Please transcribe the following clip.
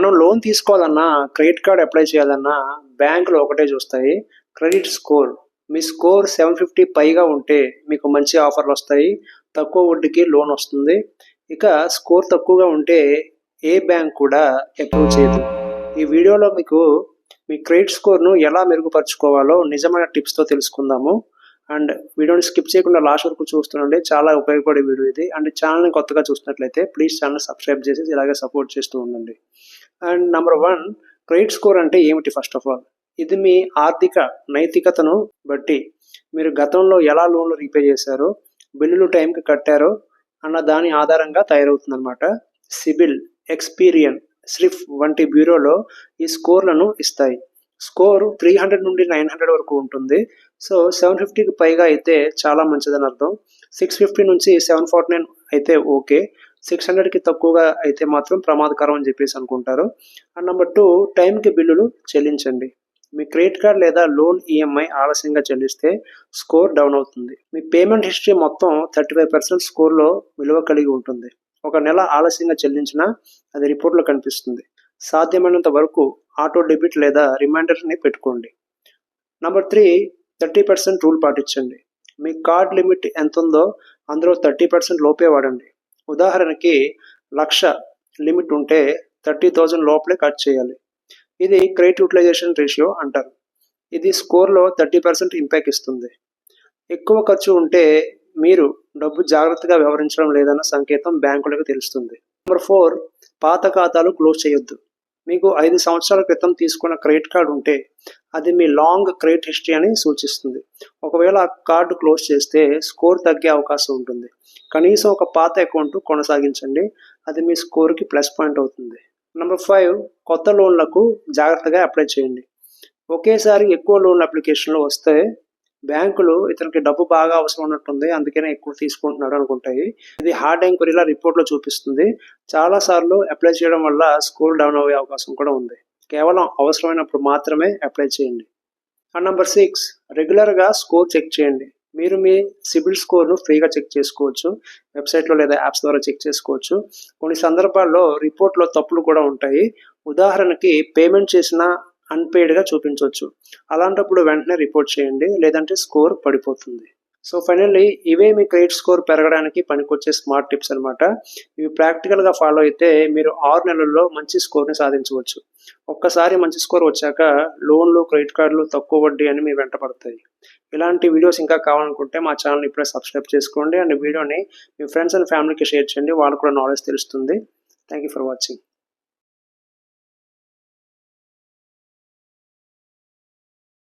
మనం లోన్ తీసుకోవాలన్నా, credit card apply చేయాలన్నా బ్యాంకులు ఒకటే చూస్తాయి, క్రెడిట్ స్కోర్. మీ స్కోర్ 750 పైగా ఉంటే మీకు మంచి ఆఫర్లు వస్తాయి, తక్కువ వడ్డీకి లోన్ వస్తుంది. ఇక స్కోర్ తక్కువగా ఉంటే ఏ బ్యాంక్ కూడా అప్రూవ్ చేయదు. ఈ వీడియోలో మీకు మీ క్రెడిట్ స్కోర్ను ఎలా మెరుగుపరుచుకోవాలో నిజమైన టిప్స్తో తెలుసుకుందాము. అండ్ వీడియోని స్కిప్ చేయకుండా లాస్ట్ వరకు చూస్తుండండి, చాలా ఉపయోగపడే వీడియో ఇది. అండ్ ఛానల్ని కొత్తగా చూసినట్లయితే ప్లీజ్ ఛానల్ సబ్స్క్రైబ్ చేసి ఇలాగే సపోర్ట్ చేస్తూ ఉండండి. అండ్ నెంబర్ 1, క్రెడిట్ స్కోర్ అంటే ఏమిటి? ఫస్ట్ ఆఫ్ ఆల్, ఇది మీ ఆర్థిక నైతికతను బట్టి మీరు గతంలో ఎలా లోన్లు రీపే చేశారో, బిల్లులు టైంకి కట్టారో అన్న దాని ఆధారంగా తయారవుతుందన్నమాట. సిబిల్, ఎక్స్పీరియన్, స్రిఫ్ వంటి బ్యూరోలో ఈ స్కోర్లను ఇస్తాయి. స్కోర్ 300 నుండి 900 వరకు ఉంటుంది. సో 750కి పైగా అయితే చాలా మంచిదని అర్థం. 650 నుంచి 749 అయితే ఓకే. 600కి తక్కువగా అయితే మాత్రం ప్రమాదకరం అని చెప్పేసి అనుకుంటారు. అండ్ నెంబర్ 2, టైంకి బిల్లులు చెల్లించండి. మీ క్రెడిట్ కార్డ్ లేదా లోన్ ఈఎంఐ ఆలస్యంగా చెల్లిస్తే స్కోర్ డౌన్ అవుతుంది. మీ పేమెంట్ హిస్టరీ మొత్తం 35% స్కోర్లో విలువ కలిగి ఉంటుంది. ఒక నెల ఆలస్యంగా చెల్లించినా అది రిపోర్ట్లో కనిపిస్తుంది. సాధ్యమైనంత వరకు ఆటో డెబిట్ లేదా రిమైండర్ని పెట్టుకోండి. నెంబర్ 3, 30% రూల్ పాటించండి. మీ కార్డ్ లిమిట్ ఎంత ఉందో అందులో 30% లోపే వాడండి. ఉదాహరణకి 1,00,000 లిమిట్ ఉంటే 30,000 లోపలే కట్ చేయాలి. ఇది క్రెడిట్ యూటిలైజేషన్ రేషియో అంటారు. ఇది స్కోర్లో 30% ఇంపాక్ట్ ఇస్తుంది. ఎక్కువ ఖర్చు ఉంటే మీరు డబ్బు జాగ్రత్తగా వ్యవహరించడం లేదన్న సంకేతం బ్యాంకులకు తెలుస్తుంది. నెంబర్ 4, పాత ఖాతాలు క్లోజ్ చేయొద్దు. మీకు 5 సంవత్సరాల క్రితం తీసుకున్న క్రెడిట్ కార్డు ఉంటే అది మీ లాంగ్ క్రెడిట్ హిస్టరీ అని సూచిస్తుంది. ఒకవేళ ఆ కార్డు క్లోజ్ చేస్తే స్కోర్ తగ్గే అవకాశం ఉంటుంది. కనీసం ఒక పాత అకౌంట్ కొనసాగించండి, అది మీ స్కోర్కి ప్లస్ పాయింట్ అవుతుంది. నెంబర్ 5, కొత్త లోన్లకు జాగ్రత్తగా అప్లై చేయండి. ఒకేసారి ఎక్కువ లోన్ అప్లికేషన్లు వస్తే బ్యాంకులు ఇతనికి డబ్బు బాగా అవసరం ఉన్నట్టుంది, అందుకనే ఎక్కువ తీసుకుంటున్నాడు అనుకుంటాయి. ఇది హార్డ్ ఎంక్వైరీలా రిపోర్ట్లో చూపిస్తుంది. చాలాసార్లు అప్లై చేయడం వల్ల స్కోర్ డౌన్ అయ్యే అవకాశం కూడా ఉంది. కేవలం అవసరమైనప్పుడు మాత్రమే అప్లై చేయండి. అండ్ నెంబర్ 6, రెగ్యులర్గా స్కోర్ చెక్ చేయండి. మీరు మీ సిబిల్ స్కోర్ను ఫ్రీగా చెక్ చేసుకోవచ్చు. వెబ్సైట్లో లేదా యాప్స్ ద్వారా చెక్ చేసుకోవచ్చు. కొన్ని సందర్భాల్లో రిపోర్ట్లో తప్పులు కూడా ఉంటాయి. ఉదాహరణకి పేమెంట్ చేసిన అన్పెయిడ్గా చూపించవచ్చు. అలాంటప్పుడు వెంటనే రిపోర్ట్ చేయండి, లేదంటే స్కోర్ పడిపోతుంది. సో ఫైనల్లీ ఇవే మీ క్రెడిట్ స్కోర్ పెరగడానికి పనికొచ్చే స్మార్ట్ టిప్స్ అనమాట. ఇవి ప్రాక్టికల్గా ఫాలో అయితే మీరు 6 నెలల్లో మంచి స్కోర్ని సాధించవచ్చు. ఒక్కసారి మంచి స్కోర్ వచ్చాక లోన్లు, క్రెడిట్ కార్డులు తక్కువ వడ్డీ అని మీ వెంట పడతాయి. ఇలాంటి వీడియోస్ ఇంకా కావాలనుకుంటే మా ఛానల్ ఇప్పుడే సబ్స్క్రైబ్ చేసుకోండి. అండ్ వీడియోని మీ ఫ్రెండ్స్ అండ్ ఫ్యామిలీకి షేర్ చేయండి, వాళ్ళకు కూడా నాలెడ్జ్ తెలుస్తుంది. Thank you for watching.